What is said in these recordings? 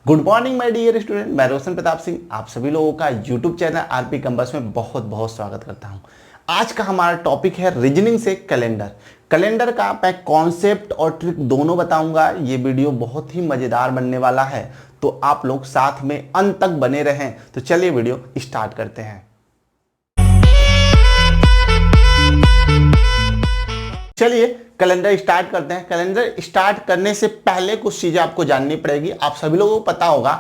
Good morning my dear student, मैं रोशन प्रताप सिंह आप सभी लोगों का यूट्यूब चैनल आरपी कंपास में बहुत बहुत स्वागत करता हूं। आज का हमारा टॉपिक है रीजनिंग से कैलेंडर। कैलेंडर का मैं कॉन्सेप्ट और ट्रिक दोनों बताऊंगा। ये वीडियो बहुत ही मजेदार बनने वाला है, तो आप लोग साथ में अंत तक बने रहें। तो चलिए वीडियो स्टार्ट करते हैं। चलिए कैलेंडर स्टार्ट करते हैं। कैलेंडर स्टार्ट करने से पहले कुछ चीजें आपको जाननी पड़ेगी। आप सभी लोगों को पता होगा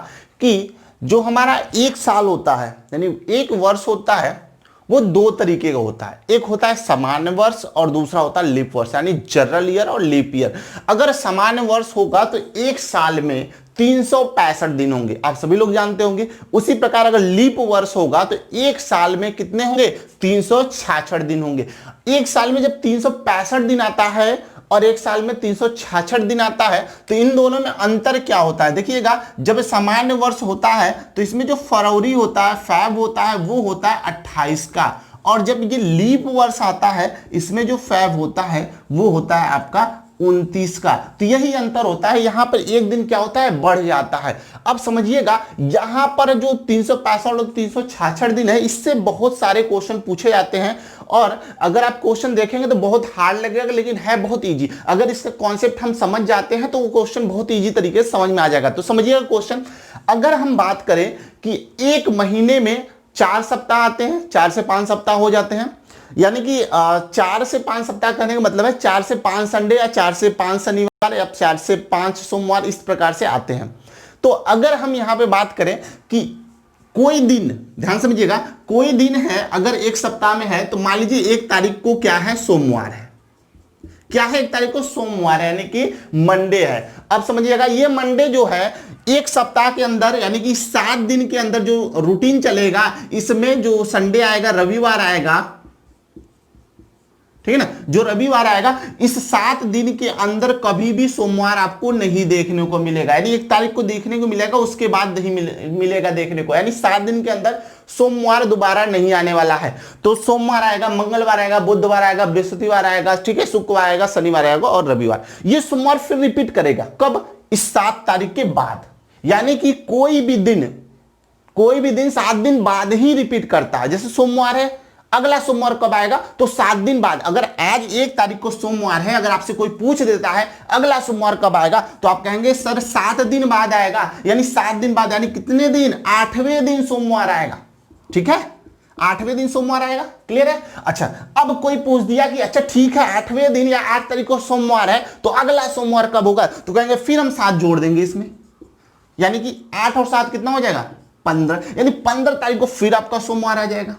कि जो हमारा एक साल होता है यानी एक वर्ष होता है वो दो तरीके का होता है। एक होता है सामान्य वर्ष और दूसरा होता है लीप वर्ष यानी जनरल ईयर और लीप ईयर। अगर सामान्य वर्ष होगा तो एक साल में 365 दिन होंगे, आप सभी लोग जानते होंगे। उसी प्रकार अगर लीप वर्ष होगा तो एक साल में कितने होंगे? 366 दिन होंगे। एक साल में जब 365 दिन आता है और एक साल में 366 दिन आता है तो इन दोनों में अंतर क्या होता है? देखिएगा, जब सामान्य वर्ष होता है तो इसमें जो फरवरी होता है, फैब होता है, वो होता है 28 का, और जब ये लीप वर्ष आता है इसमें जो फैब होता है वो होता है आपका 29 का। तो यही अंतर होता है। यहां पर एक दिन क्या होता है? बढ़ जाता है। अब समझिएगा, यहां पर जो 365 और 366 दिन है इससे बहुत सारे क्वेश्चन पूछे जाते हैं, और अगर आप क्वेश्चन देखेंगे तो बहुत हार्ड लगेगा लेकिन है बहुत इजी। अगर इसका कॉन्सेप्ट हम समझ जाते हैं तो वो क्वेश्चन बहुत इजी तरीके से समझ में आ जाएगा। तो समझिएगा क्वेश्चन, अगर हम बात करें कि एक महीने में 4 सप्ताह आते हैं, 4 से 5 सप्ताह हो जाते हैं, यानी कि 4 से 5 सप्ताह करने का मतलब है 4 से 5 संडे या 4 से 5 शनिवार या 4 से 5 सोमवार इस प्रकार से आते हैं। तो अगर हम यहां पे बात करें कि कोई दिन, ध्यान समझिएगा, कोई दिन है अगर एक सप्ताह में है तो मान लीजिए 1 तारीख को क्या है? सोमवार है। क्या है? 1 तारीख को सोमवार है यानी कि मंडे है। अब समझिएगा, ये मंडे जो है एक सप्ताह के अंदर यानी कि 7 दिन के अंदर जो रूटीन चलेगा, इसमें जो संडे आएगा, रविवार आएगा, ठीक है ना, जो रविवार आएगा, इस 7 दिन के अंदर कभी भी सोमवार आपको नहीं देखने को मिलेगा। यानी 1 तारीख को देखने को मिलेगा, उसके बाद नहीं मिलेगा देखने को। यानी 7 दिन के अंदर सोमवार दोबारा नहीं आने वाला है। तो सोमवार आएगा, मंगलवार आएगा, बुधवार आएगा, बृहस्पतिवार आएगा, ठीक है, शुक्रवार आएगा, शनिवार आएगा और रविवार। ये सोमवार फिर रिपीट करेगा। कब? इस 7 तारीख के बाद। यानी कि कोई भी दिन 7 दिन बाद ही रिपीट करता है। जैसे सोमवार है, अगला सोमवार कब आएगा? तो 7 दिन बाद। अगर आज 1 तारीख को सोमवार है, अगर आपसे कोई पूछ देता है अगला सोमवार कब आएगा, तो आप कहेंगे सर 7 दिन बाद आएगा। यानी 7 दिन बाद यानी कितने दिन? 8वें दिन सोमवार आएगा। ठीक है, 8वें दिन सोमवार आएगा। क्लियर है? अच्छा, अब कोई पूछ दिया कि अच्छा ठीक है 8वें दिन या 8 तारीख को सोमवार है तो अगला सोमवार कब होगा? तो कहेंगे फिर हम 7 जोड़ देंगे इसमें, यानी कि 8 और 7 कितना हो जाएगा? 15। यानी 15 तारीख को फिर आपका सोमवार आ जाएगा।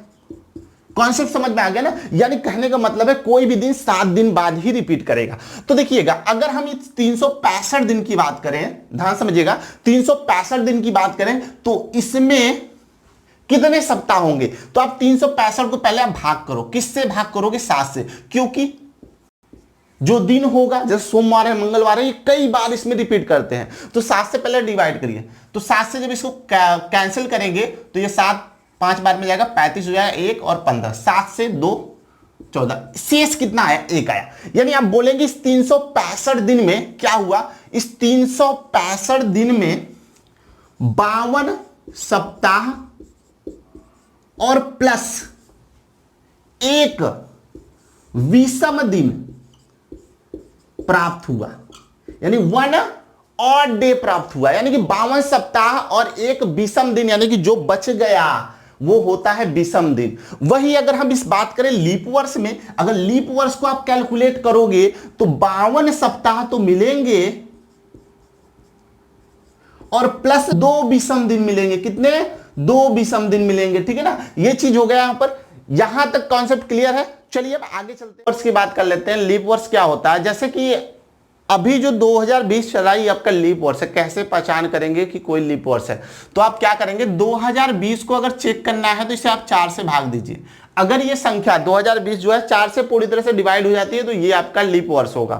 कॉन्सेप्ट समझ में आ गया ना? यानी कहने का मतलब है कोई भी दिन 7 दिन बाद ही रिपीट करेगा। तो देखिएगा, अगर हम 365 दिन की बात करें, ध्यान समझिएगा, 365 दिन की बात करें तो इसमें कितने सप्ताह होंगे? तो आप 365 को पहले आप भाग करो। किससे भाग करोगे? 7 से, क्योंकि जो दिन होगा, जैसे सोमवार है, मंगलवार है, ये कई बार इसमें रिपीट करते हैं। तो 7 से पहले डिवाइड करिए। तो 7 से जब इसको कैंसिल करेंगे तो ये 7 5 बार में जाएगा, 35 हो जाएगा, 1 और 15, 7 से 2 14, शेष कितना आया? 1 आया। यानी आप बोलेंगे इस 365 दिन में क्या हुआ? इस 365 दिन में 52 सप्ताह और प्लस 1 विषम दिन प्राप्त हुआ, यानी 1 और डे प्राप्त हुआ। यानी कि 52 सप्ताह और 1 विषम दिन, यानी कि जो बच गया वो होता है विषम दिन। वही अगर हम इस बात करें लीप वर्ष में, अगर लीप वर्ष को आप कैलकुलेट करोगे तो 52 सप्ताह तो मिलेंगे और प्लस 2 विषम दिन मिलेंगे। कितने? 2 विषम दिन मिलेंगे। ठीक है ना, ये चीज हो गया यहां पर। यहां तक कॉन्सेप्ट क्लियर है? चलिए अब आगे चलते हैं, वर्ष की बात कर लेते हैं। लीप वर्ष क्या होता है? जैसे कि अभी जो 2020 चला ये आपका लीप वर्ष है। कैसे पहचान करेंगे कि कोई लीप वर्ष है? तो आप क्या करेंगे, 2020 को अगर चेक करना है तो इसे आप 4 से भाग दीजिए। अगर ये संख्या 2020 जो है 4 से पूरी तरह से डिवाइड हो जाती है तो ये आपका लीप वर्ष होगा।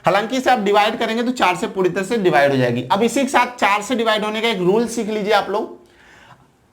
हालांकि इसे आप डिवाइड करेंगे तो 4 से पूरी तरह से डिवाइड हो जाएगी। अब इसी के साथ 4 से डिवाइड होने का एक रूल सीख लीजिए आप लोग।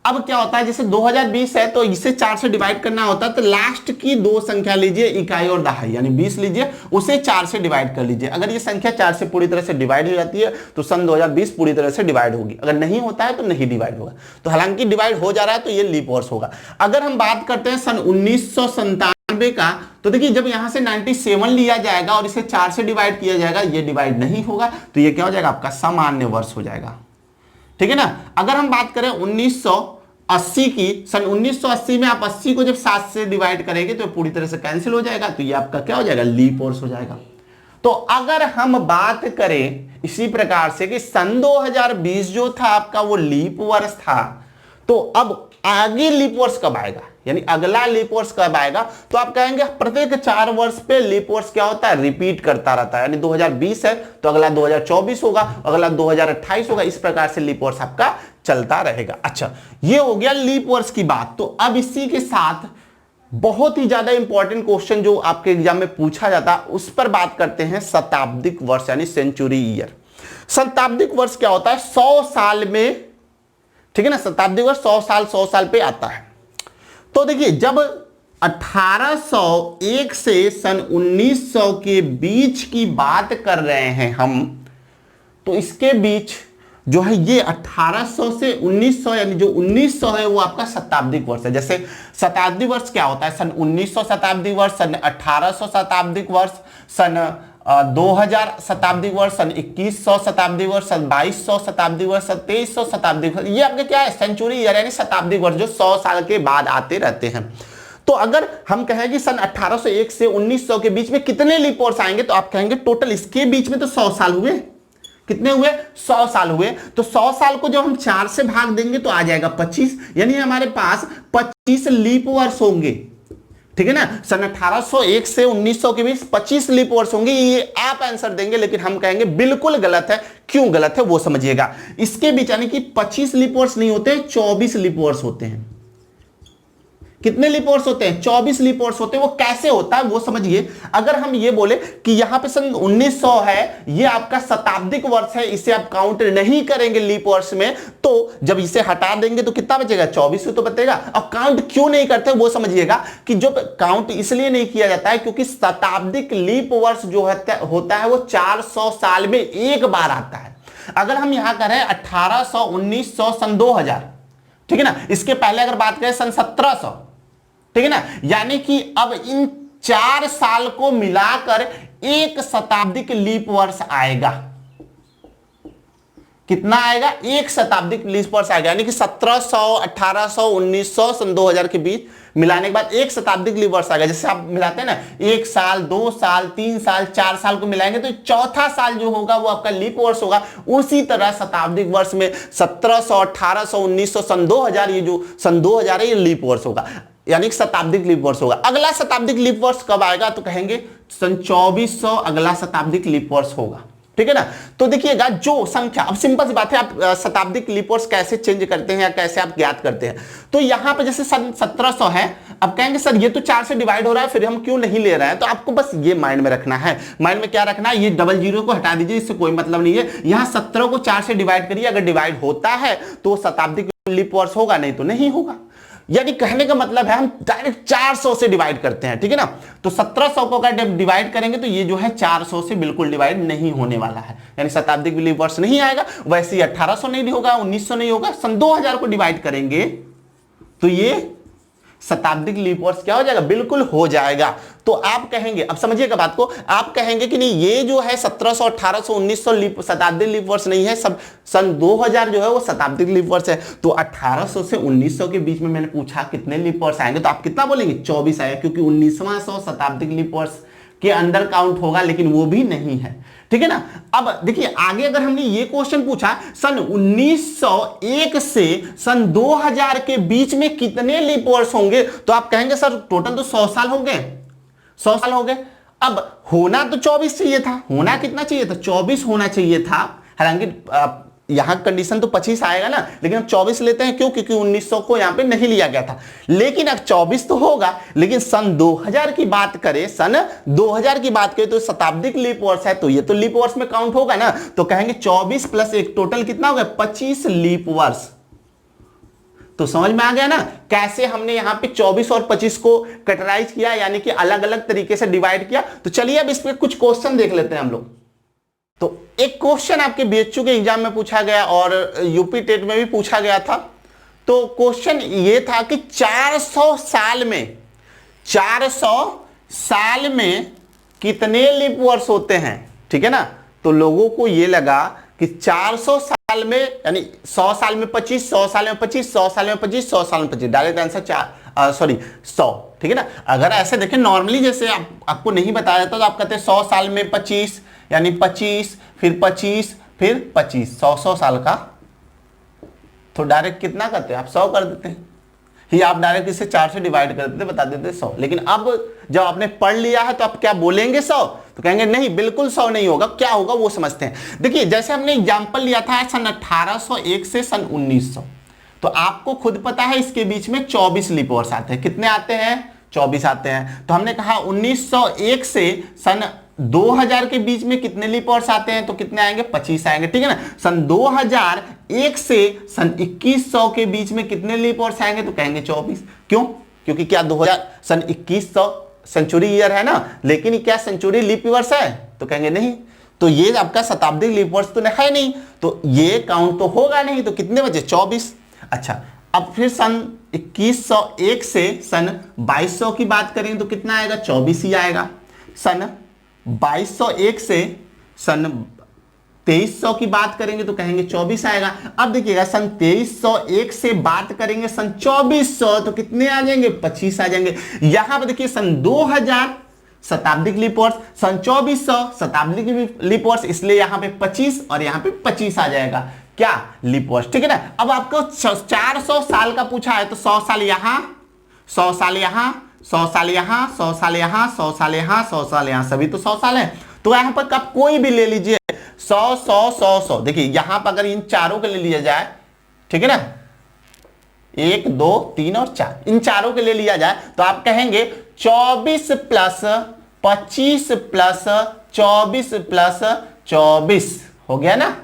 अब क्या होता है, जैसे 2020 है तो इसे 4 से डिवाइड करना होता है, तो लास्ट की दो संख्या लीजिए, इकाई और दहाई, यानी 20 लीजिए, उसे 4 से डिवाइड कर लीजिए। अगर ये संख्या 4 से पूरी तरह से डिवाइड हो जाती है तो सन 2020 पूरी तरह से डिवाइड होगी, अगर नहीं होता है तो नहीं डिवाइड होगा। तो हालांकि डिवाइड हो जा रहा है तो ये लीप वर्ष होगा। अगर हम बात करते हैं सन 1997 का, तो देखिए जब यहां से 97 लिया जाएगा और इसे 4 से डिवाइड किया जाएगा, ये डिवाइड नहीं होगा, तो ये क्या हो जाएगा, आपका सामान्य वर्ष हो जाएगा। ठीक है ना। अगर हम बात करें 1980 की, सन 1980 में आप 80 को जब 7 से डिवाइड करेंगे तो पूरी तरह से कैंसिल हो जाएगा, तो ये आपका क्या हो जाएगा, लीप वर्ष हो जाएगा। तो अगर हम बात करें इसी प्रकार से कि सन 2020 जो था आपका वो लीप वर्ष था, तो अब आगे लीप वर्ष कब आएगा, यानी अगला लीप वर्ष कब आएगा, तो आप कहेंगे प्रत्येक 4 वर्ष पे लीप वर्ष क्या होता है, रिपीट करता रहता है। यानी 2020 है तो अगला 2024 होगा, अगला 2028 होगा, इस प्रकार से लीप वर्ष आपका चलता रहेगा। अच्छा, ये हो गया लीप वर्ष की बात। तो अब इसी के साथ बहुत ही ज्यादा इंपॉर्टेंट क्वेश्चन जो आपके एग्जाम में पूछा जाता है उस पर बात करते हैं, शताब्दिक वर्ष यानी सेंचुरी ईयर। शताब्दिक वर्ष क्या होता है, 100 साल में, ठीक है ना, शताब्दी वर्ष 100 साल पे आता है। तो देखिए जब 1801 से सन 1900 के बीच की बात कर रहे हैं हम, तो इसके बीच जो है ये 1800 से 1900, यानी जो 1900 है वो आपका शताब्दिक वर्ष है। जैसे शताब्दी वर्ष क्या होता है, सन 1900 शताब्दी वर्ष, सन 1800 शताब्दिक वर्ष, सन 2000 शताब्दी वर्ष, सन 2100 शताब्दी वर्ष, सन 2200 शताब्दी वर्ष, सन 2300 शताब्दी वर्ष। ये आपके क्या है, सेंचुरी ईयर यानी शताब्दी वर्ष जो 100 साल के बाद आते रहते हैं। तो अगर हम कहें कि सन 1801 से 1900 के बीच में कितने लीप वर्ष आएंगे, तो आप कहेंगे टोटल इसके बीच में तो 100 साल हुए। कितने हुए, 100 साल हुए। तो 100 साल को जब हम 4 से भाग देंगे तो आ जाएगा 25, यानी हमारे पास 25 लीप वर्ष होंगे। ठीक है ना, सन 1801 से 1900 के बीच 25 लीप वर्ष होंगे। ये आप आंसर देंगे, लेकिन हम कहेंगे बिल्कुल गलत है। क्यों गलत है वो समझिएगा। इसके बीच यानी कि 25 लीप वर्ष नहीं होते, 24 लीप वर्ष होते हैं। कितने लीप वर्ष होते हैं, 24 लीप वर्ष होते हैं। वो कैसे होता है वो समझिए। अगर हम ये बोले कि यहां पे सन 1900 है, ये आपका शताब्दिक वर्ष है, इसे आप काउंट नहीं करेंगे लीप वर्ष में, तो जब इसे हटा देंगे तो कितना बचेगा, 24 तो बचेगा। अब काउंट क्यों नहीं करते वो समझिएगा कि जो काउंट इसलिए नहीं किया जाता है क्योंकि शताब्दिक लीप वर्ष जो होता है वो 400 साल में एक बार आता है। अगर हम यहां करें 1800, 1900, सन 2000, ठीक है ना, इसके पहले अगर बात करें सन 1700, ठीक है ना, यानी कि अब इन 4 साल को मिलाकर एक शताब्दिक लीप वर्ष आएगा। कितना आएगा, एक शताब्दिक लीप वर्ष आएगा। यानी कि 1700, 1800, 1900, सन 2000 के बीच मिलाने के बाद एक शताब्दिक लीप वर्ष आएगा। जैसे आप मिलाते हैं ना, 1 साल, 2 साल, 3 साल, 4 साल को मिलाएंगे तो चौथा साल जो होगा वो आपका लीप वर्ष होगा। उसी तरह शताब्दिक वर्ष में 1700, 1800, 1900, सन 2000, ये जो सन 2000 है ये लीप वर्ष होगा, यानी शताब्दिक लीप वर्ष होगा। अगला शताब्दिक लीप वर्ष कब आएगा, तो कहेंगे सन 2400 अगला शताब्दिक लीप वर्ष होगा। ठीक है ना। तो देखिएगा जो संख्या, अब सिंपल सी बात है, आप शताब्दिक लीप वर्ष कैसे चेंज करते हैं या कैसे आप ज्ञात करते हैं। तो यहां पे जैसे सन 1700 है, अब कहेंगे सर ये तो 4 से डिवाइड हो रहा है, फिर हम क्यों नहीं ले रहे हैं। तो आपको बस ये माइंड में रखना है। माइंड में क्या रखना है, ये डबल जीरो को हटा दीजिए, इससे कोई मतलब नहीं है। यहां 17 को 4 से डिवाइड करिए, अगर डिवाइड होता है तो शताब्दिक लीप वर्ष होगा, नहीं तो नहीं होगा। यानी कहने का मतलब है हम डायरेक्ट 400 से डिवाइड करते हैं। ठीक है ना। तो 1700 को अगर डिवाइड करेंगे तो ये जो है 400 से बिल्कुल डिवाइड नहीं होने वाला है, यानी शताब्दिक लीप वर्ष नहीं आएगा। वैसे ही 1800 नहीं होगा, 1900 नहीं होगा। सन 2000 को डिवाइड करेंगे तो ये शताब्दिक लीप वर्ष क्या हो जाएगा, बिल्कुल हो जाएगा। तो आप कहेंगे, अब समझिएगा बात को, आप कहेंगे कि नहीं ये जो है 1700, 1800, 1900 शताब्दिक लीप वर्ष नहीं है, सब सन 2000 जो है वो शताब्दिक लीप वर्ष है। तो 1800 से 1900 के बीच में मैंने पूछा कितने लीप वर्ष आएंगे, तो आप कितना बोलेंगे, 24 आएगा, क्योंकि 19वां 100 शताब्दिक लीप वर्ष के अंदर काउंट होगा, लेकिन वो भी नहीं है। ठीक है ना। अब देखिए आगे अगर हमने ये क्वेश्चन पूछा सन 1901 से सन 2000 के बीच में कितने लीप वर्ष होंगे, तो आप कहेंगे सर टोटल तो 100 साल हो गए, 100 साल हो गए। अब होना तो 24 चाहिए था, होना कितना चाहिए था, 24 होना चाहिए था। हालांकि यहां कंडीशन तो 25 आएगा ना, लेकिन हम 24 लेते हैं, क्यों, क्योंकि 1900 को यहां पे नहीं लिया गया था। लेकिन अब 24 तो होगा, लेकिन सन 2000 की बात करें, सन 2000 की बात करें तो शताब्दिक लीप वर्ष है, तो ये तो लीप वर्ष में काउंट होगा ना। तो कहेंगे 24 प्लस 1 टोटल कितना हो गया, 25 लीप वर्ष। तो समझ में आ गया ना कैसे हमने यहाँ पे 24 और 25 को कैटेगराइज किया, यानी कि अलग अलग तरीके से डिवाइड किया। तो चलिए अब इस पे कुछ क्वेश्चन देख लेते हैं हम लोग। तो एक क्वेश्चन आपके बीएचयू के एग्जाम में पूछा गया और यूपी टेट में भी पूछा गया था। तो क्वेश्चन ये था कि 400 साल में कितने लीप वर्ष होते हैं, ठीक है ना। तो लोगों को ये लगा कि 400 साल में यानी 100 साल में 25, 100 साल में 25, 100 साल में 25, 100 साल में 25, डायरेक्ट आंसर 100, ठीक है ना। अगर ऐसे देखें नॉर्मली जैसे आपको नहीं बताया जाता तो आप कहते हैं 100 साल में 25 यानी 25 फिर 25 फिर 25, 100 साल का। तो डायरेक्ट कितना करते हैं आप 100 कर देते हैं, ही आप डायरेक्ट इसे 4 से डिवाइड कर देते, बता देते 100। लेकिन अब जब आपने पढ़ लिया है तो आप क्या बोलेंगे 100, तो कहेंगे नहीं बिल्कुल 100 नहीं होगा, क्या होगा वो समझते हैं। देखिए जैसे हमने एग्जांपल लिया था सन 1801 से सन 1900, तो आपको खुद पता है इसके बीच में 24 लीप वर्ष आते हैं। कितने आते हैं? 24 आते हैं। तो हमने कहा 1901 से सन 2000 के बीच में कितने लीप वर्ष आते हैं, तो कितने आएंगे? 25 आएंगे, ठीक है ना। सन 2001 से सन 2100 के बीच में कितने लीप वर्ष आएंगे, तो कहेंगे 24। क्यों? क्योंकि क्या 2000 सन 2100 सेंचुरी ईयर है ना, लेकिन क्या सेंचुरी लीप वर्ष है, तो कहेंगे नहीं। तो ये आपका शताब्दी लीप वर्ष तो है नहीं, तो ये काउंट तो होगा नहीं। तो कितने बचे? 24। अच्छा, अब फिर सन 2101 से सन 2200 की बात करेंगे तो कितना आएगा? 24 ही आएगा। सन 2201 से सन 2300 की बात करेंगे तो कहेंगे 24 आएगा। अब देखिएगा सन 2301 से बात करेंगे सन 2400 तो कितने आ जाएंगे? 25 आ जाएंगे। यहां पर देखिए सन 2000 शताब्दी लीप वर्ष, सन 2400 शताब्दी लीप वर्ष, इसलिए यहां पे 25 और यहां पे 25 आ जाएगा। क्या? लीप वर्ष, ठीक है ना। अब आपको 400 साल का पूछा है तो 100 साल यहां, 100 साल यहां, 100 साल यहां, 100 साल यहां, 100 साल यहां, 100 साल यहां, सभी तो 100 साल है। तो यहां पर आप कोई भी ले लीजिए 100 100 100 100। देखिए यहां पर अगर इन चारों के ले लिया जाए, ठीक है ना, 1 2 3 और 4, इन चारों के ले लिया जाए तो आप कहेंगे 24 प्लस 25 प्लस 24 प्लस 24 हो गया ना।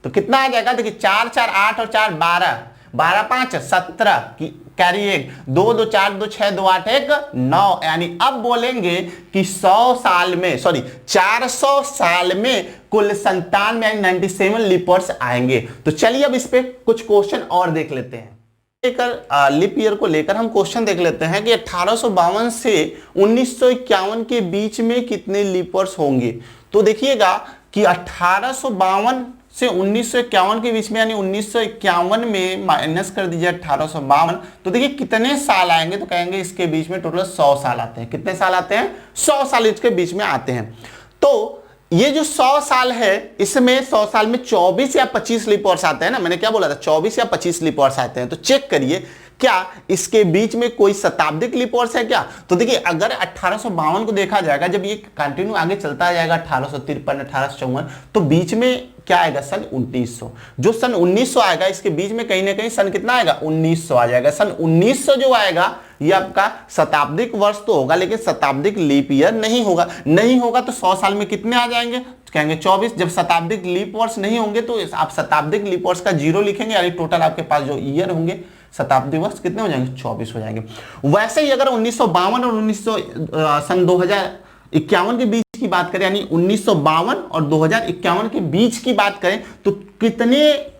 तो कितना आ जाएगा? देखिए 4 4 8 और 4 12, 12 5 17 की कैरी 1, 2 2 4 2 6 2 8 1 9। यानी अब बोलेंगे कि 100 साल में 400 साल में कुल 97 यानी 97 लीप वर्ष आएंगे। तो चलिए अब इस पे कुछ क्वेश्चन और देख लेते हैं। लीप ईयर को लेकर हम क्वेश्चन देख लेते हैं कि 1852 से 1951 के बीच में कितने लीप वर्ष होंगे। तो देखिएगा कि 1852 से 1951 के बीच में यानी 1951 में माइनस कर दीजिए 1852, तो देखिए कितने साल आएंगे, तो कहेंगे इसके बीच में टोटल 100 साल आते हैं। कितने साल आते हैं? 100 साल इसके बीच में आते हैं। तो ये जो 100 साल है इसमें 100 साल में 24 या 25 लीप वर्ष आते हैं ना, मैंने क्या बोला था 24 या 25 लीप वर्ष आते हैं। तो चेक करिए क्या इसके बीच में कोई शताब्दिक लीप वर्ष है क्या। तो देखिए अगर 1852 को देखा जाएगा, जब ये कंटिन्यू आगे चलता जाएगा 1853 1854, तो बीच में क्या आएगा? सन 1900। जो सन 1900 आएगा इसके बीच में कहीं ना कहीं सन कितना आएगा? 1900 आ जाएगा। सन 1900 जो आएगा ये आपका शताब्दिक वर्ष तो होगा लेकिन शताब्दिक लीप ईयर नहीं होगा। नहीं होगा तो 100 साल में कितने आ जाएंगे? तो कहेंगे 24। जब शताब्दिक लीप वर्ष नहीं होंगे तो आप शताब्दिक लीप वर्ष का 0 लिखेंगे, यानी टोटल आपके पास जो ईयर होंगे शताब्दी वर्ष कितने हो जाएंगे? 24 हो जाएंगे। वैसे ही अगर 1952 और सन 2051 के बीच की बात करें, यानी 1952 और 2051 के बीच की बात करें तो कितने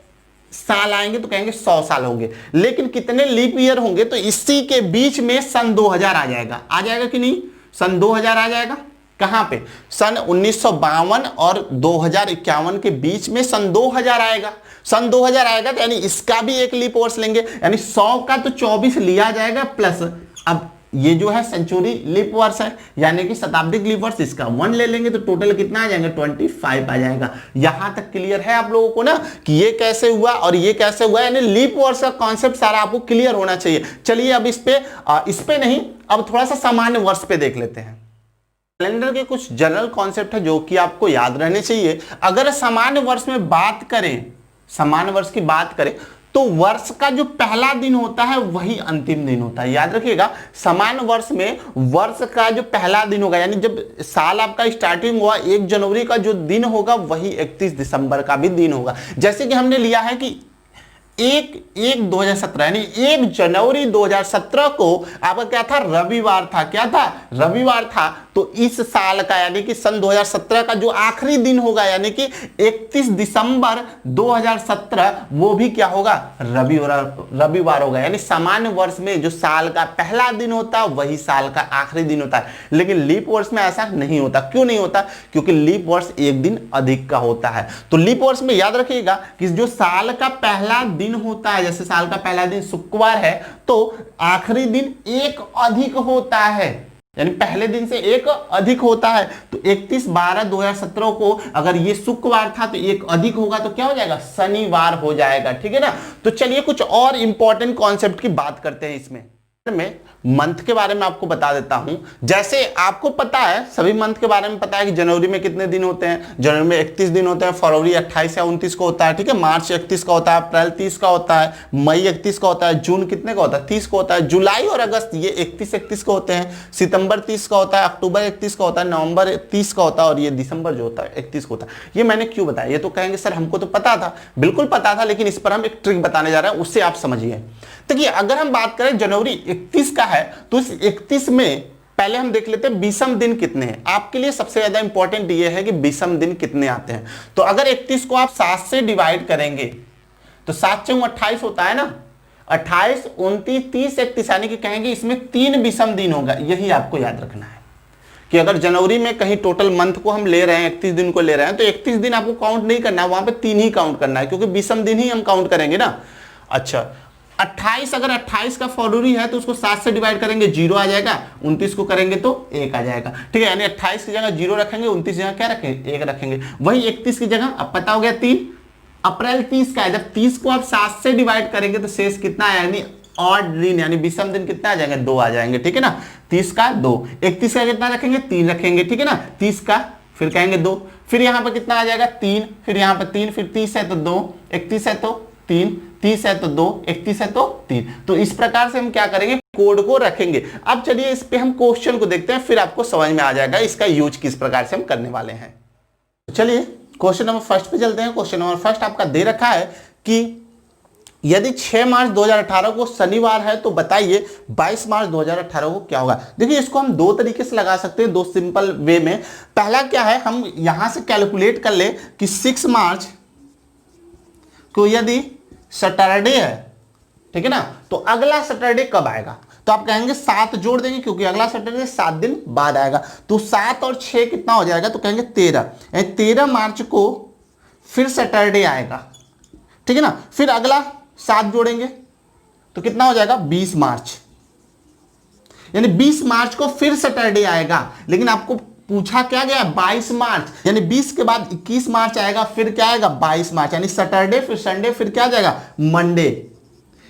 साल आएंगे? तो कहेंगे 100 साल होंगे। लेकिन कितने लीप ईयर होंगे? तो इसी के बीच में सन 2000 आ जाएगा। आ जाएगा कि नहीं? सन 2000 आ जाएगा। कहां पे? सन 1952 और 2051 के बीच में सन 2000 आएगा। सन 2000 आएगा तो यानी इसका भी एक लीप वर्ष लेंगे, यानी 100 का तो 24 लिया जाएगा प्लस अब ये जो है सेंचुरी लीप वर्ष है यानी कि शताब्दी लीप वर्ष, इसका 1 ले लेंगे तो टोटल कितना आ जाएगा? 25 आ जाएगा। यहां तक क्लियर है आप लोगों को ना कि ये कैसे हुआ और ये कैसे हुआ, यानी लीप वर्ष का कॉन्सेप्ट सारा आपको क्लियर होना चाहिए। चलिए अब इस पे नहीं, अब थोड़ा सा सामान्य वर्ष पे देख लेते हैं। कैलेंडर के कुछ जनरल कॉन्सेप्ट है जो कि आपको याद रहने चाहिए। अगर सामान्य वर्ष में बात करें, सामान्य वर्ष की बात करें तो वर्ष का जो पहला दिन होता है वही अंतिम दिन होता है। याद रखिएगा सामान्य वर्ष में वर्ष का जो पहला दिन होगा, यानी जब साल आपका स्टार्टिंग हुआ 1 जनवरी का जो दिन होगा वही 31 दिसंबर का भी दिन होगा। जैसे कि हमने लिया है कि एक एक 2017 यानी 1 जनवरी 2017 को आपका क्या था, रविवार था। क्या था, रविवार था। तो इस साल का यानी कि सन 2017 का जो आखिरी दिन होगा यानी कि 31 दिसंबर 2017 वो भी क्या होगा, रविवार होगा। यानी सामान्य वर्ष में जो साल का पहला दिन होता है वही साल का आखिरी दिन होता है, लेकिन लीप वर्ष में ऐसा नहीं होता। क्यों नहीं होता, क्योंकि लीप वर्ष एक दिन अधिक का होता है। तो लीप वर्ष में याद रखिएगा कि जो साल का पहला दिन होता है, जैसे साल का पहला दिन शुक्रवार है तो आखिरी दिन एक अधिक होता है, यानी पहले दिन से एक अधिक होता है। तो 31/12/2017 को अगर ये शुक्रवार था तो एक अधिक होगा तो क्या हो जाएगा, शनिवार हो जाएगा। ठीक है ना। तो चलिए कुछ और इंपॉर्टेंट कॉन्सेप्ट की बात करते हैं। इसमें मंथ के बारे में आपको बता देता हूं। जैसे आपको पता है, सभी मंथ के बारे में पता है कि जनवरी में कितने दिन होते हैं, जनवरी में 31 दिन होते हैं, फरवरी 28 या 29 को होता है। ठीक है, मार्च 31 का होता है, अप्रैल 30 का होता है, मई 31 का होता है, जून कितने का होता है, 30 को होता है, जुलाई और अगस्त ये 31 को होते हैं, सितंबर 30 का होता है, अक्टूबर 31 का होता है, नवंबर 30 का होता है और ये दिसंबर जो होता है 31 को होता है। ये मैंने क्यों बताया, ये तो कहेंगे सर हमको तो पता था। बिल्कुल पता था, लेकिन इस पर हम एक ट्रिक बताने जा रहे हैं, उससे आप समझिए। देखिए अगर हम बात करें जनवरी 31 का है तो इस 31 में पहले हम देख लेते हैं विषम दिन कितने हैं। आपके लिए सबसे ज्यादा इंपॉर्टेंट ये है कि विषम दिन कितने आते हैं। तो अगर 31 को आप 7 से डिवाइड करेंगे तो 7 × 28 होता है ना, 28, 29, 30, 31 यानी कि कहेंगे इसमें 3 विषम दिन होगा। यही आपको याद रखना है कि अगर जनवरी में कहीं टोटल मंथ को हम ले रहे हैं, 31 दिन को ले रहे हैं, तो 31 दिन आपको काउंट नहीं करना है, वहां पे 3 ही काउंट करना है, क्योंकि विषम दिन ही हम काउंट करेंगे ना। अच्छा 28, अगर 28 का फरवरी है तो उसको 7 से डिवाइड करेंगे 0 आ जाएगा, 29 को करेंगे तो 1 आ जाएगा। ठीक है, यानी 28 की जगह 0 रखेंगे, 29 की जगह क्या रखेंगे, 1 रखेंगे। वही 31 की जगह अब पता हो गया 3, अप्रैल 30 का है, जब 30 को आप 7 से डिवाइड करेंगे तो शेष कितना है, यानी ऑड दिन यानी विषम दिन कितना आ जाएंगे, 2 आ जाएंगे। ठीक है ना, 30 का 2, 31 का कितना रखेंगे, 3 रखेंगे। ठीक है ना, 30 का फिर कहेंगे 2, फिर यहां पर कितना आ जाएगा 3, फिर यहां पर 3, फिर 30 है तो 2, 31 है तो 3, 30 है तो 2, 31 है तो 3। तो इस प्रकार से हम क्या करेंगे, कोड को रखेंगे। अब चलिए इस पे हम क्वेश्चन को देखते हैं, फिर आपको समझ में आ जाएगा इसका यूज किस प्रकार से हम करने वाले हैं। चलिए क्वेश्चन नंबर फर्स्ट पे चलते हैं। क्वेश्चन नंबर फर्स्ट आपका दे रखा है कि यदि 6 मार्च 2018 को शनिवार है तो बताइए 22 मार्च 2018 को क्या होगा। देखिए इसको हम दो तरीके से लगा सकते हैं, दो सिंपल वे में। पहला क्या है, हम यहां से कैलकुलेट कर ले कि 6 मार्च को यदि सैटरडे है, ठीक है ना, तो अगला सैटरडे कब आएगा, तो आप कहेंगे 7 जोड़ देंगे क्योंकि अगला सैटरडे 7 दिन बाद आएगा। तो 7 और 6 कितना हो जाएगा, तो कहेंगे 13, यानी 13 मार्च को फिर सैटरडे आएगा। ठीक है ना, फिर अगला 7 जोड़ेंगे तो कितना हो जाएगा 20 मार्च, यानी 20 मार्च को फिर सैटरडे आएगा। लेकिन आपको पूछा क्या गया 22 मार्च, यानी 20 के बाद 21 मार्च आएगा, फिर क्या आएगा 22 मार्च, यानी सैटरडे फिर संडे फिर क्या आ जाएगा मंडे।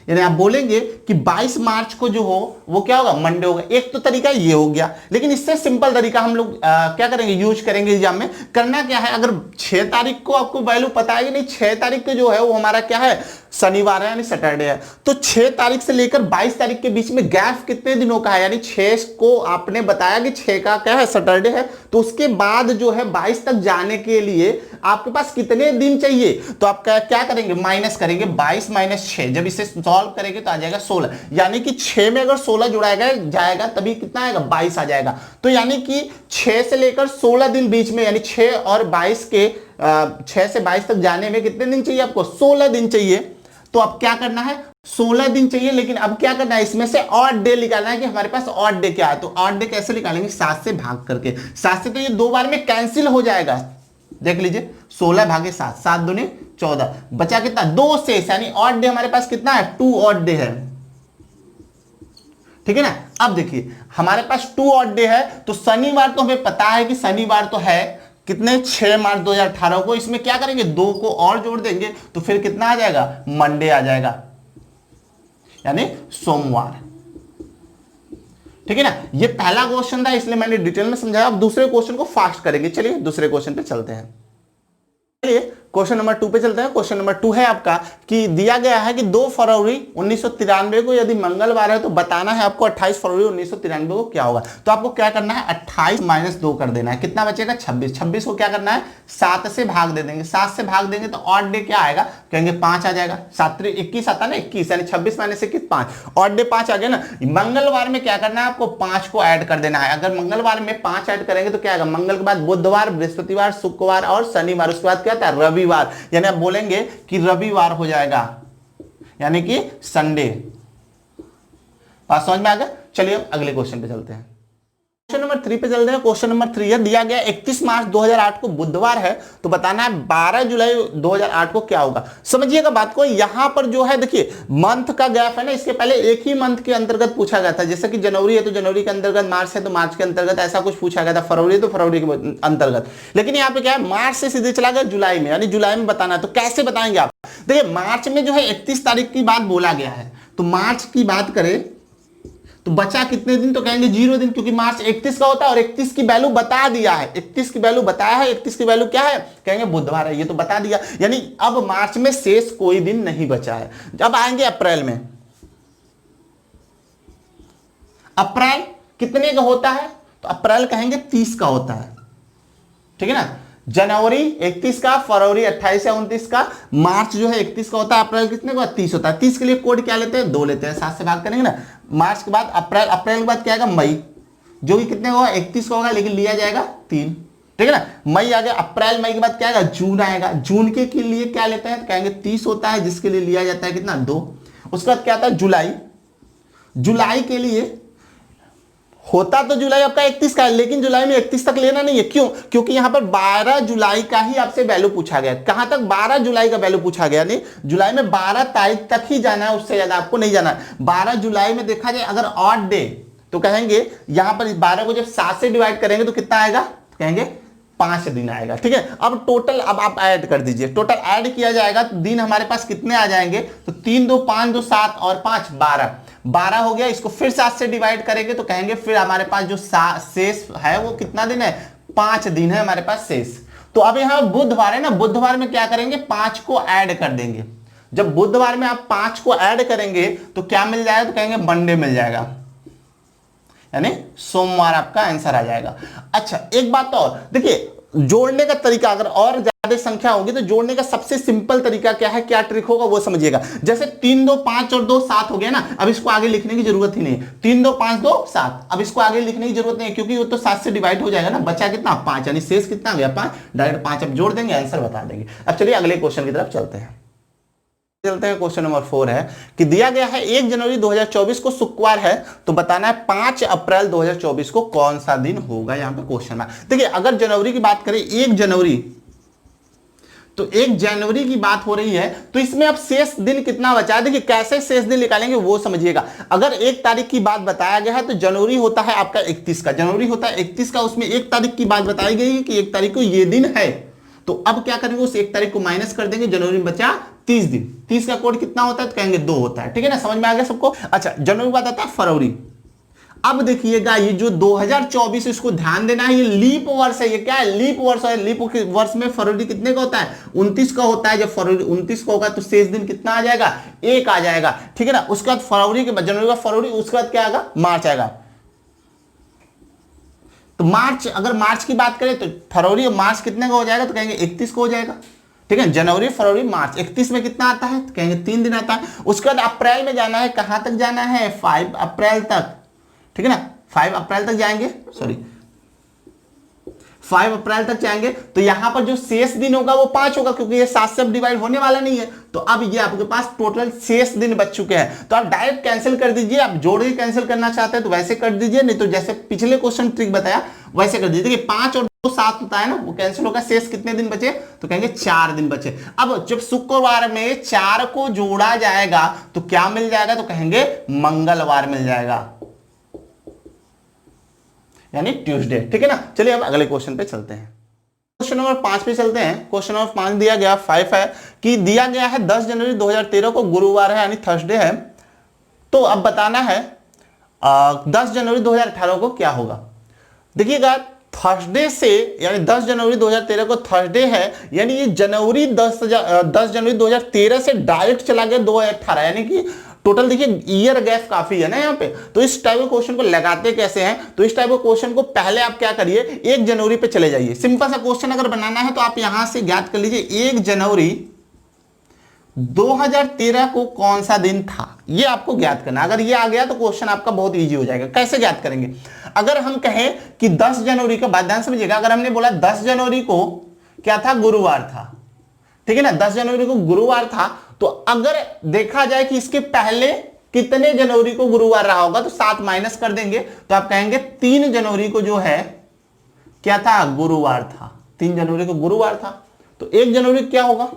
यानी आप बोलेंगे कि 22 मार्च को जो हो वो क्या होगा, मंडे होगा। एक तो तरीका ये हो गया, लेकिन इससे सिंपल तरीका हम लोग क्या करेंगे, यूज करेंगे एग्जाम में। करना क्या है, अगर 6 तारीख को आपको वैल्यू पता है कि नहीं, 6 तारीख को जो है वो हमारा क्या है, शनिवार है यानी सैटरडे है, तो 6 तारीख से लेकर 22 तारीख के बीच में गैप कितने दिनों का है, यानी 6 को आपने बताया कि 6 का क्या है सैटरडे है, तो उसके बाद जो है 22 तक जाने के लिए आपके पास कितने दिन चाहिए, तो आप क्या करेंगे, माइनस करेंगे 22 - 6। जब इसे सॉल्व करेंगे तो आ जाएगा 16, यानी कि 6 में अगर 16 जुड़ाएगा जाएगा तभी कितना आएगा 22 आ जाएगा। तो यानी कि 6 से लेकर 16 दिन बीच में, यानी 6 और 22 के 6 से 22 तक जाने में कितने दिन चाहिए आपको, 16 दिन चाहिए। तो अब क्या करना है, 16 दिन चाहिए, लेकिन अब क्या करना है, इसमें से ऑड डे निकालना है कि हमारे पास ऑड डे क्या है। तो ऑड डे कैसे निकालेंगे, 7 से भाग करके। 7 से तो ये 2 बार में कैंसिल हो जाएगा, देख लीजिए 16 भागे 7, 7 दूने 14, बचा कितना 2 शेष, यानी ऑड डे हमारे पास कितना है 2 ऑड डे है। ठीक है ना, अब देखिए हमारे पास 2 ऑड डे है, तो शनिवार तो हमें पता है कि शनिवार तो है कितने 6 मार्च 2018 को। इसमें क्या करेंगे 2 को और जोड़ देंगे तो फिर कितना आ जाएगा, मंडे आ जाएगा, यानी सोमवार। ठीक है ना, ये पहला क्वेश्चन था इसलिए मैंने डिटेल में समझाया। अब दूसरे क्वेश्चन को फास्ट करेंगे। चलिए दूसरे क्वेश्चन पे चलते हैं। चलिए क्वेश्चन नंबर 2 पे चलते हैं। क्वेश्चन नंबर 2 है आपका कि दिया गया है कि 2 फरवरी 1993 को यदि मंगलवार है तो बताना है आपको 28 फरवरी 1993 को क्या होगा। तो आपको क्या करना है, 28 माइनस 2 कर देना है, कितना बचेगा 26। 26 को क्या करना है, 7 से भाग दे देंगे। 7 से भाग देंगे तो ऑड डे क्या आएगा, कहेंगे 5 आ जाएगा। 7 3 21 आता ना, 21 यानी 26 माइनस 21 5, ऑड डे 5 आ गया ना। मंगलवार में क्या करना है, आपको 5 को ऐड कर देना है। अगर मंगलवार में 5 ऐड करेंगे तो क्या आएगा, मंगल के बाद बुधवार, बृहस्पतिवार, शुक्रवार और शनिवार, उसके बाद क्या आता है रविवार, यानी आप बोलेंगे कि रविवार हो जाएगा, यानी कि संडे। बात समझ में आ गया। चलिए अब अगले क्वेश्चन पे चलते हैं। क्वेश्चन नंबर 3 पे चलते हैं। क्वेश्चन नंबर 3 है, दिया गया 31 मार्च 2008 को बुधवार है तो बताना है 12 जुलाई 2008 को क्या होगा। समझिएगा बात को, यहां पर जो है देखिए मंथ का गैप है ना, इसके पहले एक ही मंथ के अंतर्गत पूछा गया था। जैसे कि जनवरी है तो जनवरी के अंतर्गत, मार्च है तो मार्च के अंतर्गत, ऐसा कुछ पूछा गया था। फरवरी तो फरवरी के अंतर्गत। लेकिन यहाँ पे क्या है, मार्च से सीधे चला गया जुलाई में, यानी जुलाई में बताना है। तो कैसे बताएंगे आप, देखिए मार्च में जो है 31 तारीख की बात बोला गया है, तो मार्च की बात करें तो बचा कितने दिन, तो कहेंगे 0 दिन, क्योंकि मार्च 31 का होता है और 31 की वैल्यू बता दिया है। 31 की वैल्यू बताया है, 31 की वैल्यू क्या है, कहेंगे बुधवार है, ये तो बता दिया। यानी अब मार्च में शेष कोई दिन नहीं बचा है। अब आएंगे अप्रैल में, अप्रैल कितने का होता है, तो अप्रैल कहेंगे 30 का होता है, ठीक है ना। जनवरी 31 का, फरवरी 28 या 29 का, मार्च जो है 31 का होता है, अप्रैल कितने का 30 होता है। 30 के लिए कोड क्या लेते हैं, 2 लेते हैं, 7 से भाग करेंगे ना। मार्च के बाद अप्रैल, अप्रैल के बाद क्या आएगा मई, जो कि कितने होगा 31 का होगा, लेकिन लिया जाएगा 3, ठीक है ना। मई आ गया, अप्रैल मई के बाद क्या आएगा जून आएगा। जून के लिए क्या लेते हैं, तो कहेंगे 30 होता है, जिसके लिए लिया जाता है कितना 2। उसके बाद क्या आता है जुलाई, जुलाई के लिए होता तो जुलाई आपका 31 का है, लेकिन जुलाई में 31 तक लेना नहीं है। क्यों, क्योंकि यहां पर 12 जुलाई का ही आपसे वैल्यू पूछा गया। कहां तक, 12 जुलाई का वैल्यू पूछा गया, नहीं जुलाई में 12 तारीख तक ही जाना है, उससे ज्यादा आपको नहीं जाना है। 12 जुलाई में देखा जाए अगर ऑड डे, तो कहेंगे यहां पर 12 को जब 7 से डिवाइड करेंगे तो कितना आएगा, कहेंगे 5 दिन आएगा, ठीक है। अब टोटल, अब आप ऐड कर दीजिए, टोटल ऐड किया जाएगा तो दिन हमारे पास कितने आ जाएंगे, तो 3 2 5 2 7 और 5 12 हो गया। इसको फिर 7 से डिवाइड करेंगे तो कहेंगे फिर हमारे पास जो शेष है वो कितना दिन है, 5 दिन है हमारे पास शेष। तो अब यहां बुधवार है ना, बुधवार में क्या करेंगे, 5 को ऐड कर देंगे। जब बुधवार में आप 5 को ऐड करेंगे तो क्या मिल जाएगा, तो कहेंगे मंडे मिल जाएगा, यानी सोमवार आपका आंसर आ जाएगा। अच्छा एक बात और देखिए, जोड़ने का तरीका अगर और ज्यादा संख्या होगी तो जोड़ने का सबसे सिंपल तरीका क्या है, क्या ट्रिक होगा वो समझिएगा। जैसे 3 2 5 और 2 7 हो गया ना, अब इसको आगे लिखने की जरूरत ही नहीं है। 3 2 5 2 7, अब इसको आगे लिखने की जरूरत नहीं है, क्योंकि वो तो 7 से डिवाइड हो जाएगा ना। बचा कितना 5, यानी शेष कितना गया 5, डायरेक्ट 5 अब जोड़ देंगे, आंसर बता देंगे। अब चलिए अगले क्वेश्चन की तरफ चलते हैं। क्वेश्चन नंबर 4 है कि दिया गया है 1 जनवरी 2024 को शुक्रवार है तो बताना है 5 अप्रैल 2024 को कौन सा दिन होगा। यहां पे क्वेश्चन है, देखिए अगर जनवरी की बात करें 1 जनवरी, तो 1 जनवरी की बात हो रही है, तो इसमें अब शेष दिन कितना बचा है, देखिए कैसे शेष दिन निकालेंगे वो समझिएगा। अगर 1 तारीख की बात बताया गया है तो जनवरी होता है आपका 31 का, जनवरी होता है 31 का, उसमें 1 तारीख की बात बताई गई है कि 1 तारीख को ये दिन है। तो अब क्या करेंगे, उस 1 तारीख को माइनस कर देंगे, जनवरी में बचा 30 दिन। 30 का कोड कितना होता है, तो कहेंगे 2 होता है, ठीक है ना, समझ में आ गया सबको। अच्छा जनवरी बाद आता है फरवरी। अब देखिएगा ये जो 2024, इसको ध्यान देना है, ये लीप वर्ष है। ये क्या है, लीप वर्ष है। लीप वर्ष में फरवरी कितने का होता है, 29 का होता है। जब फरवरी 29 का होगा तो शेष दिन कितना आ जाएगा, 1 आ जाएगा, ठीक है ना। उसके बाद फरवरी के बाद, जनवरी का फरवरी, उसके बाद क्या आएगा, मार्च आएगा। तो मार्च, अगर मार्च की बात करें तो फरवरी और मार्च कितने का हो जाएगा, तो कहेंगे 31 को हो जाएगा, ठीक है। जनवरी फरवरी मार्च, 31 में कितना आता है, तो कहेंगे 3 दिन आता है। उसके बाद अप्रैल में जाना है, कहां तक जाना है, 5 अप्रैल तक, ठीक है ना। 5 अप्रैल तक जाएंगे, सॉरी 5 अप्रैल तक जाएंगे, तो यहां पर जो शेष दिन होगा वो 5 होगा, क्योंकि ये 7 से अब डिवाइड होने वाला नहीं है। तो अब ये आपके पास टोटल शेष दिन बच चुके हैं। तो आप डायरेक्ट कैंसिल कर दीजिए, आप जोड़ के कैंसिल करना चाहते हैं तो वैसे कर दीजिए, नहीं तो जैसे पिछले क्वेश्चन ट्रिक बताया वैसे कर दीजिए। देखिए 5 और 2 7 होता है ना, वो कैंसिल होगा, शेष कितने दिन बचे, तो कहेंगे 4 दिन बचे। अब जब शुक्रवार में 4 को जोड़ा जाएगा तो क्या मिल जाएगा, तो कहेंगे मंगलवार मिल जाएगा, यानी ट्यूसडे, ठीक है ना। चलिए अब अगले क्वेश्चन पे चलते हैं। क्वेश्चन नंबर 5 पे चलते हैं। क्वेश्चन नंबर 5 दिया गया 5 है कि दिया गया है 10 जनवरी 2013 को गुरुवार है, यानी थर्सडे है। तो अब बताना है 10 जनवरी 2018 को क्या होगा। देखिएगा थर्सडे से, यानी 10 जनवरी 2013 को थर्सडे है, यानी ये जनवरी 10 जनवरी 2013 से डायरेक्ट चला गया 2018, यानी कि टोटल देखिए ईयर गैप काफी है ना यहाँ पे। तो इस टाइप के क्वेश्चन को लगाते कैसे हैं, तो इस टाइप के क्वेश्चन को पहले आप क्या करिए, 1 जनवरी पे चले जाइए। सिंपल सा क्वेश्चन अगर बनाना है तो आप यहां से ज्ञात कर लीजिए 1 जनवरी 2013 को कौन सा दिन था, ये आपको ज्ञात करना। अगर ये आ गया तो क्वेश्चन आपका बहुत इजी हो जाएगा। कैसे ज्ञात करेंगे, अगर हम कहें कि 10 जनवरी का, बात ध्यान समझिएगा, अगर हमने बोला 10 जनवरी को क्या था, गुरुवार था, ठीक है ना, 10 जनवरी को गुरुवार था, तो अगर देखा जाए कि इसके पहले कितने जनवरी को गुरुवार रहा होगा तो 7 माइनस कर देंगे, तो आप कहेंगे 3 जनवरी को जो है क्या था, गुरुवार था, 3 जनवरी को गुरुवार था। तो 1 जनवरी क्या होगा,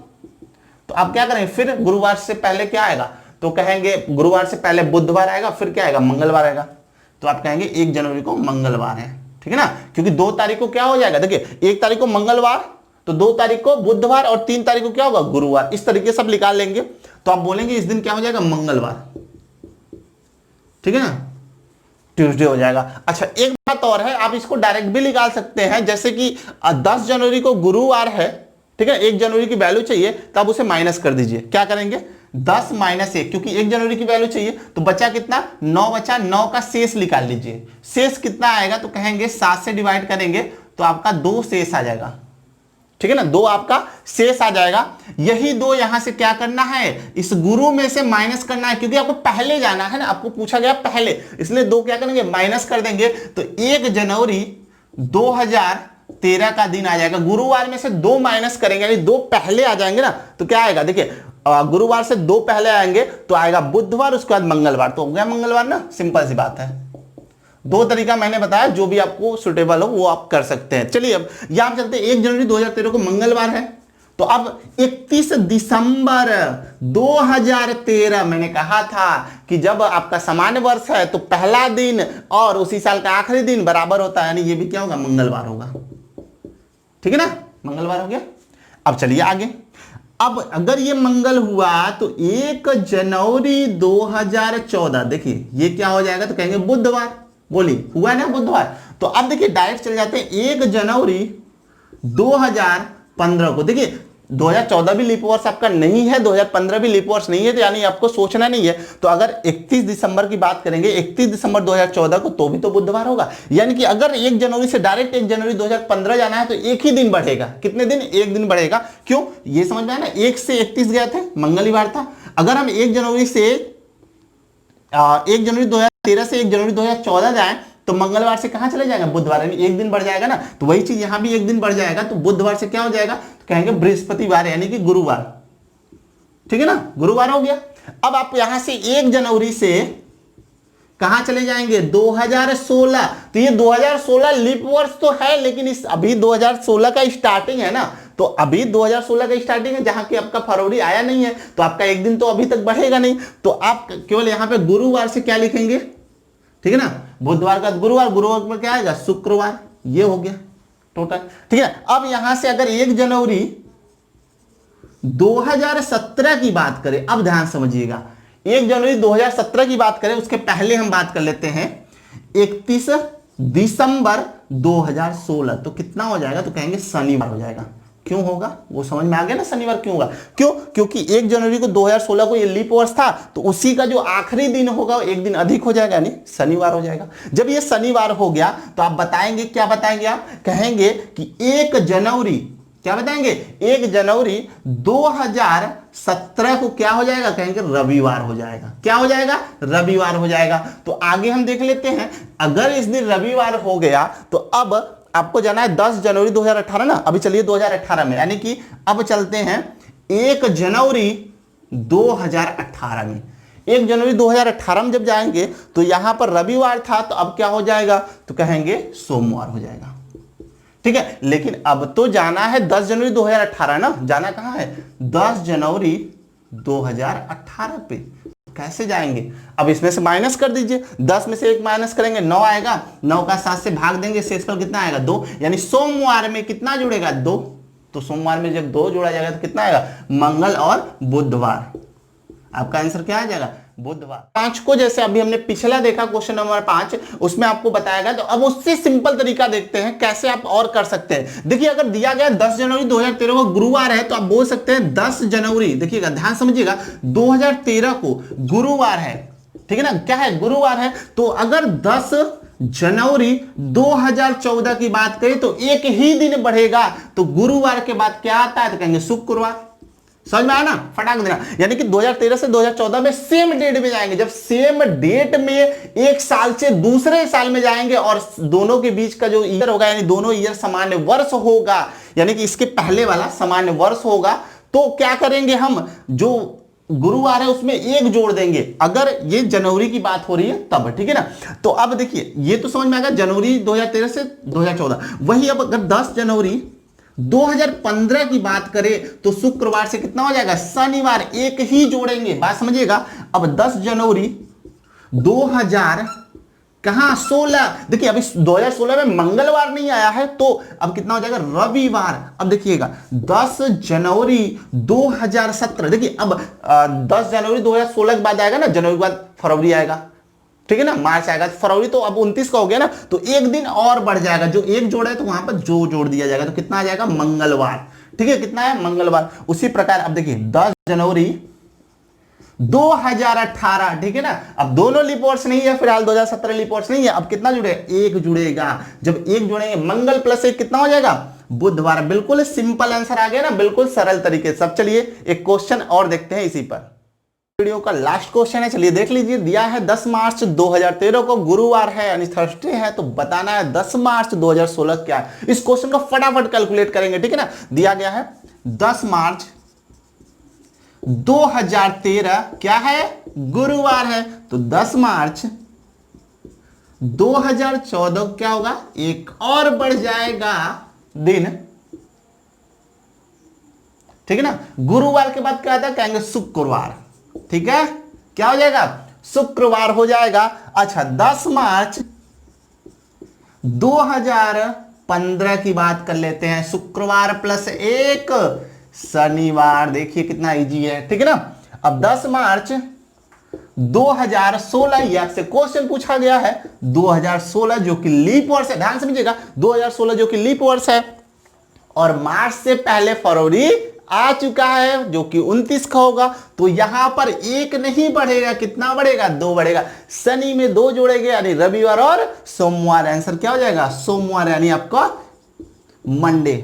तो आप क्या करेंगे, फिर गुरुवार से पहले क्या आएगा, तो कहेंगे गुरुवार से पहले बुधवार आएगा, फिर क्या आएगा, मंगलवार आएगा, तो आप कहेंगे 1 जनवरी को मंगलवार है, ठीक है ना, क्योंकि 2 तारीख को क्या हो जाएगा, देखिए 1 तारीख को मंगलवार, तो 2 तारीख को बुधवार और 3 तारीख को क्या होगा, गुरुवार। इस तरीके से सब निकाल लेंगे तो आप बोलेंगे इस दिन क्या हो जाएगा, मंगलवार, ठीक है ना, ट्यूसडे हो जाएगा। अच्छा एक बात और है, आप इसको डायरेक्ट भी निकाल सकते हैं, जैसे कि 10 जनवरी को गुरुवार है, ठीक है, 1 जनवरी की वैल्यू चाहिए तो आप उसे माइनस कर दीजिए। क्या करेंगे, 10 माइनस 1, क्योंकि 1 जनवरी की वैल्यू चाहिए, तो बचा कितना, 9 बचा, 9 का शेष निकाल लीजिए। शेष कितना आएगा, तो कहेंगे 7 से डिवाइड करेंगे तो आपका 2 शेष आ जाएगा, ठीक है ना, 2 आपका शेष आ जाएगा। यही 2 यहां से क्या करना है, इस गुरु में से माइनस करना है, क्योंकि आपको पहले जाना है ना, आपको पूछा गया पहले, इसलिए 2 क्या करेंगे, माइनस कर देंगे, तो 1 जनवरी 2013 का दिन आ जाएगा। गुरुवार में से 2 माइनस करेंगे, यानी 2 पहले आ जाएंगे ना, तो क्या आएगा, देखिए गुरुवार से 2 पहले आएंगे तो आएगा बुधवार, उसके बाद मंगलवार, तो हो गया मंगलवार ना, सिंपल सी बात है। 2 तरीका मैंने बताया, जो भी आपको सुटेबल हो वो आप कर सकते हैं। चलिए अब यहां चलते हैं, 1 जनवरी 2013 को मंगलवार है, तो अब 31 दिसंबर 2013, मैंने कहा था कि जब आपका सामान्य वर्ष है तो पहला दिन और उसी साल का आखिरी दिन बराबर होता है, यानी ये भी क्या होगा, मंगलवार होगा, ठीक है ना, मंगलवार हो गया। अब चलिए आगे, अब अगर ये मंगल हुआ तो 1 जनवरी 2014, देखिए ये क्या हो जाएगा, तो कहेंगे बुधवार, बोलिए हुआ ना बुधवार। तो अब देखिए डायरेक्ट चले जाते हैं 1 जनवरी 2015 को, देखिए 2014 भी लीप वर्ष आपका नहीं है, 2015 भी लीप वर्ष नहीं है, तो यानी आपको सोचना नहीं है। तो अगर 31 दिसंबर की बात करेंगे, 31 दिसंबर 2014 को, तो भी तो बुधवार होगा, यानी कि अगर 1 जनवरी से डायरेक्ट 1 जनवरी 2015 जाना है तो एक ही दिन बढ़ेगा, कितने दिन, 1 दिन बढ़ेगा। क्यों, ये समझ में आया ना, 1 से 31 गए थे, मंगलवार था। अगर हम 1 जनवरी से 1 जनवरी 2013 से 1 जनवरी 2014 जाएं तो मंगलवार से कहां चले जाएगा, बुधवार, यानी 1 दिन बढ़ जाएगा ना, तो वही चीज यहां भी 1 दिन बढ़ जाएगा, तो बुधवार से क्या हो जाएगा, तो कहेंगे बृहस्पतिवार, यानी कि गुरुवार, ठीक है ना, गुरुवार हो गया। अब आप यहां से 1 जनवरी से कहां चले जाएंगे, 2016, तो ये 2016 लीप वर्ष तो है, लेकिन इस अभी 2016 का स्टार्टिंग है ना, तो अभी 2016 का स्टार्टिंग है, जहां कि आपका फरवरी आया नहीं है, तो आपका 1 दिन तो अभी तक बढ़ेगा नहीं, तो आप केवल यहां पे गुरुवार से क्या लिखेंगे, ठीक है ना, बुधवार का गुरुवार, गुरुवार में क्या आएगा, शुक्रवार, ये हो गया टोटल, ठीक है। अब यहां से अगर 1 जनवरी 2017 की बात करें, अब ध्यान समझिएगा, 1 जनवरी 2017 की बात करें, उसके पहले हम बात कर लेते हैं 31 दिसंबर 2016, तो कितना हो जाएगा, तो कहेंगे शनिवार हो जाएगा। क्यों होगा, वो समझ में आ गया ना, शनिवार क्यों होगा, क्यों, क्योंकि 1 जनवरी को 2016 को ये लीप वर्ष था, तो उसी का जो आखिरी दिन होगा 1 दिन अधिक हो जाएगा, यानी शनिवार हो जाएगा। जब ये शनिवार हो गया तो आप बताएंगे, क्या बताएंगे, आप कहेंगे कि 1 जनवरी, क्या बताएंगे, 1 जनवरी 2017 को क्या हो जाएगा, कहेंगे रविवार हो जाएगा। क्या हो जाएगा, रविवार हो जाएगा। तो आगे हम देख लेते हैं, अगर इस दिन रविवार हो गया तो अब आपको जाना है 10 जनवरी 2018 ना, अभी चलिए 2018 में, यानी कि अब चलते हैं 1 जनवरी 2018 में। 1 जनवरी 2018 में जब जाएंगे तो यहां पर रविवार था, तो अब क्या हो जाएगा, तो कहेंगे सोमवार हो जाएगा, ठीक है। लेकिन अब तो जाना है 10 जनवरी 2018 ना, जाना कहां है, 10 जनवरी 2018 पे। कैसे जाएंगे, अब इसमें से माइनस कर दीजिए, 10 में से 1 माइनस करेंगे 9 आएगा, 9 का 7 से भाग देंगे, शेषफल कितना आएगा, 2, यानी सोमवार में कितना जुड़ेगा, 2, तो सोमवार में जब 2 जोड़ा जाएगा तो कितना आएगा, मंगल और बुधवार। आपका आंसर क्या आ जाएगा? बुधवार। 5 को जैसे अभी हमने पिछला देखा क्वेश्चन नंबर 5, उसमें आपको बताया गया, तो अब उससे सिंपल तरीका देखते हैं कैसे आप और कर सकते हैं। देखिए अगर दिया गया 10 जनवरी 2013 को गुरुवार है तो आप बोल सकते हैं 10 जनवरी, देखिएगा ध्यान समझिएगा, 2013 को गुरुवार है, ठीक है ना, क्या है? गुरुवार है। तो अगर 10 जनवरी 2014 की बात करें तो एक ही दिन बढ़ेगा, तो गुरुवार के बाद क्या आता है? तो कहेंगे शुक्रवार। समझ में आया ना? फटाक देना। यानी कि 2013 से 2014 में सेम डेट में जाएंगे। जब सेम डेट में एक साल से दूसरे साल में जाएंगे और दोनों के बीच का जो ईयर होगा, यानी दोनों ईयर सामान्य वर्ष होगा, यानी कि इसके पहले वाला सामान्य वर्ष होगा, तो क्या करेंगे हम? जो गुरुवार है उसमें एक जोड़ देंगे, अगर ये जनवरी की बात हो रही है तब, ठीक है ना। तो अब देखिए ये तो समझ में आएगा, जनवरी 2013 से 2014। वही अब अगर 10 जनवरी 2015 की बात करें तो शुक्रवार से कितना हो जाएगा? शनिवार, एक ही जोड़ेंगे, बात समझिएगा। अब 10 जनवरी 2000 कहां 16, देखिए अभी 2016 में मंगलवार नहीं आया है, तो अब कितना हो जाएगा? रविवार। अब देखिएगा 10 जनवरी 2017, देखिए अब 10 जनवरी 2016 के बाद आएगा ना, जनवरी के बाद फरवरी आएगा, ठीक है ना, मार्च आएगा, फरवरी तो अब 29 का हो गया ना, तो एक दिन और बढ़ जाएगा, जो एक जोड़ा है तो वहां पर जो जोड़ दिया जाएगा, तो कितना आ जाएगा? मंगलवार, ठीक है, कितना है? मंगलवार। उसी प्रकार अब देखिए 10 जनवरी 2018, ठीक है ना, अब दोनों लीप वर्ष नहीं है फिलहाल, 2017 लीप वर्ष नहीं है, अब कितना जुड़ेगा? एक जुड़ेगा। जब एक जुड़ेंगे, मंगल प्लस एक कितना हो जाएगा? बुधवार। बिल्कुल सिंपल आंसर आ गया ना, बिल्कुल सरल तरीके से। अब चलिए एक क्वेश्चन और देखते हैं इसी पर। वीडियो का लास्ट क्वेश्चन है, चलिए देख लीजिए। दिया है 10 मार्च 2013 को गुरुवार है यानी थर्सडे है, तो बताना है 10 मार्च 2016 क्या है। इस क्वेश्चन को फटाफट कैलकुलेट करेंगे, ठीक है ना। दिया गया है 10 मार्च 2013 क्या है? गुरुवार है, तो 10 मार्च 2014 क्या होगा? एक और बढ़ जाएगा दिन, ठीक है ना। गुरुवार के बाद क्या आता है? कहेंगे शुक्रवार, ठीक है, क्या हो जाएगा? शुक्रवार हो जाएगा। अच्छा 10 मार्च 2015 की बात कर लेते हैं, शुक्रवार प्लस एक शनिवार, देखिए कितना इजी है, ठीक है ना। अब 10 मार्च 2016, ये आपसे क्वेश्चन पूछा गया है, 2016 जो कि लीप वर्ष है, ध्यान समझिएगा, 2016 जो कि लीप वर्ष है, और मार्च से पहले फरवरी आ चुका है जो कि 29 का होगा, तो यहां पर एक नहीं बढ़ेगा, कितना बढ़ेगा? 2 बढ़ेगा। शनि में 2 जोड़ेंगे यानी रविवार और सोमवार। आंसर क्या हो जाएगा? सोमवार, यानी आपका मंडे,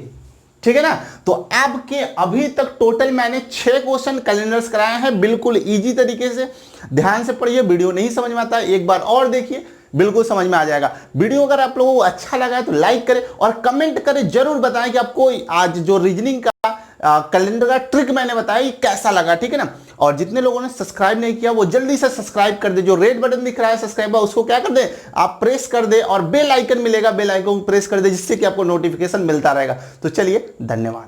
ठीक है ना। तो आपके अभी तक टोटल मैंने 6 क्वेश्चन कैलेंडर्स कराए हैं, बिल्कुल इजी तरीके से। ध्यान से पढ़िए, वीडियो नहीं समझ में आता है एक बार और देखिए, बिल्कुल समझ में आ जाएगा। वीडियो अगर आप लोगों को अच्छा लगा है तो लाइक करें और कमेंट करें, जरूर बताएं कि आपको आज जो रीजनिंग का कैलेंडर का ट्रिक मैंने बताया ये कैसा लगा, ठीक है ना। और जितने लोगों ने सब्सक्राइब नहीं किया वो जल्दी से सब्सक्राइब कर दे, जो रेड बटन दिख रहा है सब्सक्राइब उसको क्या कर दे? आप प्रेस कर दे, और बेल आइकन मिलेगा, बेल आइकन प्रेस कर दे, जिससे कि आपको नोटिफिकेशन मिलता रहेगा। तो चलिए, धन्यवाद।